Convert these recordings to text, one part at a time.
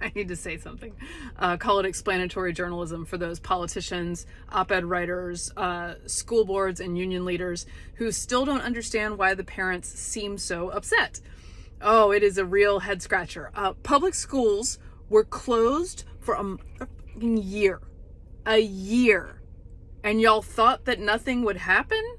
I need to say something. Call it explanatory journalism for those politicians, op-ed writers, school boards, and union leaders who still don't understand why the parents seem so upset. Oh, it is a real head scratcher. Public schools were closed for a year. A year. And y'all thought that nothing would happen?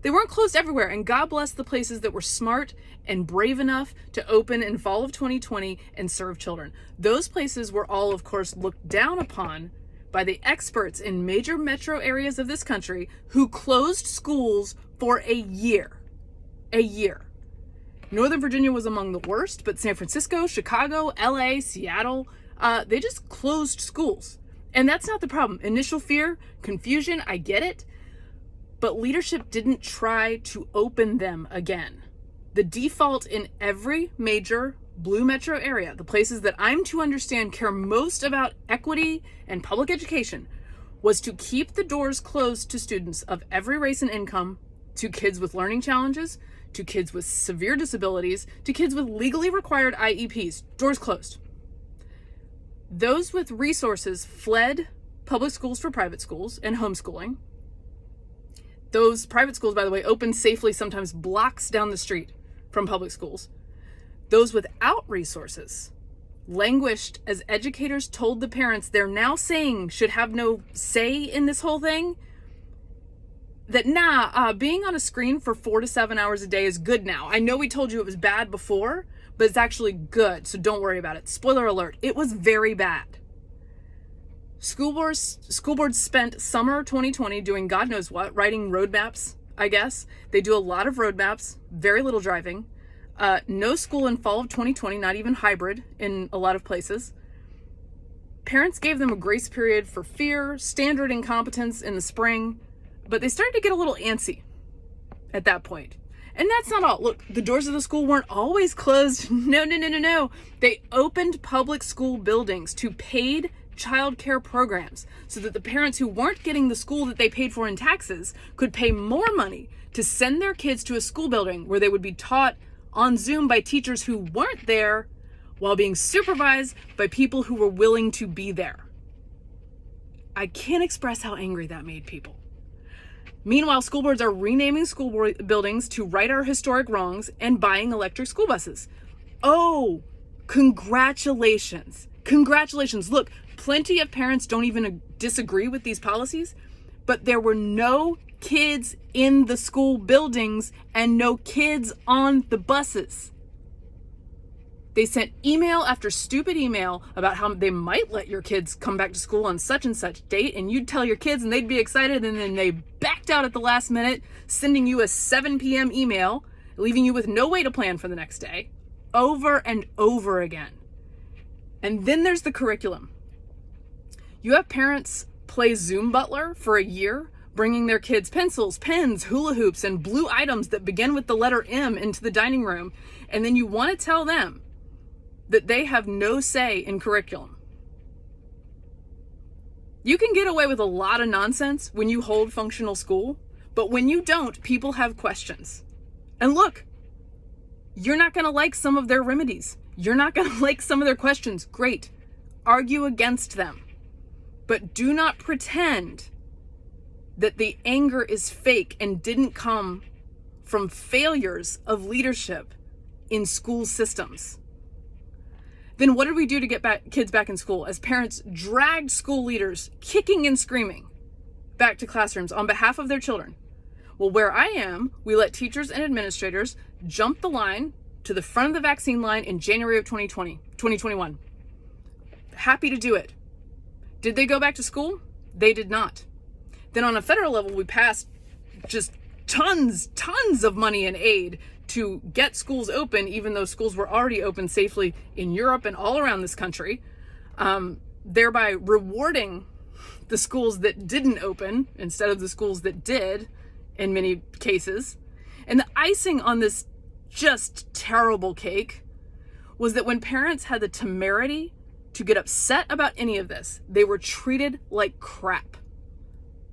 They weren't closed everywhere, and God bless the places that were smart and brave enough to open in fall of 2020 and serve children. Those places were all, of course, looked down upon by the experts in major metro areas of this country who closed schools for a year. A year. Northern Virginia was among the worst, but San Francisco, Chicago, LA, Seattle, they just closed schools. And that's not the problem. Initial fear, confusion, I get it. But leadership didn't try to open them again. The default in every major blue metro area, the places that I'm to understand care most about equity and public education, was to keep the doors closed to students of every race and income, to kids with learning challenges, to kids with severe disabilities, to kids with legally required IEPs. Doors closed. Those with resources fled public schools for private schools and homeschooling. Those private schools, by the way, opened safely sometimes blocks down the street from public schools. Those without resources languished as educators told the parents they're now saying should have no say in this whole thing. That being on a screen for 4 to 7 hours a day is good now. I know we told you it was bad before, but it's actually good, so don't worry about it. Spoiler alert, it was very bad. School boards spent summer 2020 doing God knows what, writing roadmaps, I guess. They do a lot of roadmaps, very little driving. No school in fall of 2020, not even hybrid in a lot of places. Parents gave them a grace period for fear, standard incompetence in the spring, but they started to get a little antsy at that point. And that's not all. Look, the doors of the school weren't always closed. No. They opened public school buildings to paid childcare programs so that the parents who weren't getting the school that they paid for in taxes could pay more money to send their kids to a school building where they would be taught on Zoom by teachers who weren't there while being supervised by people who were willing to be there. I can't express how angry that made people. Meanwhile, school boards are renaming school buildings to right our historic wrongs and buying electric school buses. Oh, congratulations. Congratulations. Look, plenty of parents don't even disagree with these policies, but there were no kids in the school buildings and no kids on the buses. They sent email after stupid email about how they might let your kids come back to school on such and such date, and you'd tell your kids and they'd be excited, and then they backed out at the last minute, sending you a 7 p.m. email, leaving you with no way to plan for the next day, over and over again. And then there's the curriculum. You have parents play Zoom butler for a year, bringing their kids pencils, pens, hula hoops, and blue items that begin with the letter M into the dining room, and then you want to tell them that they have no say in curriculum. You can get away with a lot of nonsense when you hold functional school, but when you don't, people have questions. And look, you're not going to like some of their remedies. You're not going to like some of their questions. Great. Argue against them. But do not pretend that the anger is fake and didn't come from failures of leadership in school systems. Then what did we do to get kids back in school as parents dragged school leaders kicking and screaming back to classrooms on behalf of their children? Well, where I am, we let teachers and administrators jump the line to the front of the vaccine line in January of 2021. Happy to do it. Did they go back to school? They did not. Then on a federal level, we passed just tons of money and aid to get schools open, even though schools were already open safely in Europe and all around this country, thereby rewarding the schools that didn't open instead of the schools that did in many cases. And the icing on this just terrible cake was that when parents had the temerity to get upset about any of this, they were treated like crap.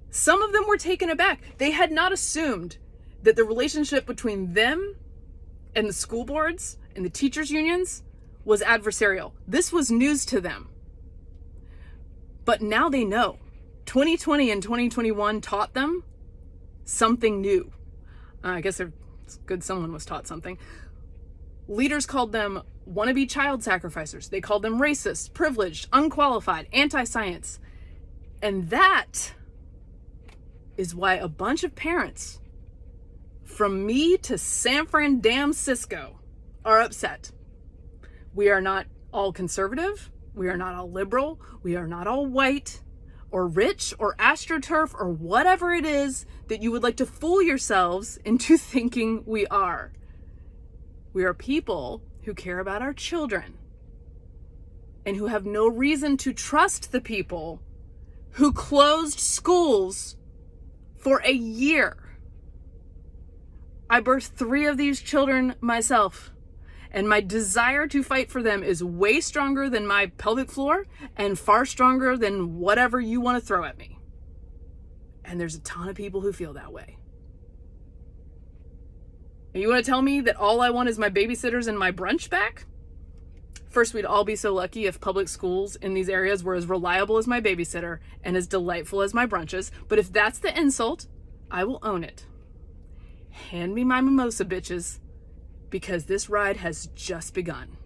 Some of them were taken aback. They had not assumed that the relationship between them and the school boards and the teachers unions was adversarial. This was news to them. But now they know. 2020 and 2021 taught them something new. I guess it's good someone was taught something. Leaders called them wannabe child sacrificers. They called them racist, privileged, unqualified, anti-science. And that is why a bunch of parents, from me to San Francisco, are upset. We are not all conservative. We are not all liberal. We are not all white or rich or astroturf or whatever it is that you would like to fool yourselves into thinking we are. We are people who care about our children and who have no reason to trust the people who closed schools for a year. I birthed 3 of these children myself, and my desire to fight for them is way stronger than my pelvic floor and far stronger than whatever you want to throw at me. And there's a ton of people who feel that way. And you want to tell me that all I want is my babysitters and my brunch back? First, we'd all be so lucky if public schools in these areas were as reliable as my babysitter and as delightful as my brunches. But if that's the insult, I will own it. Hand me my mimosa, bitches, because this ride has just begun.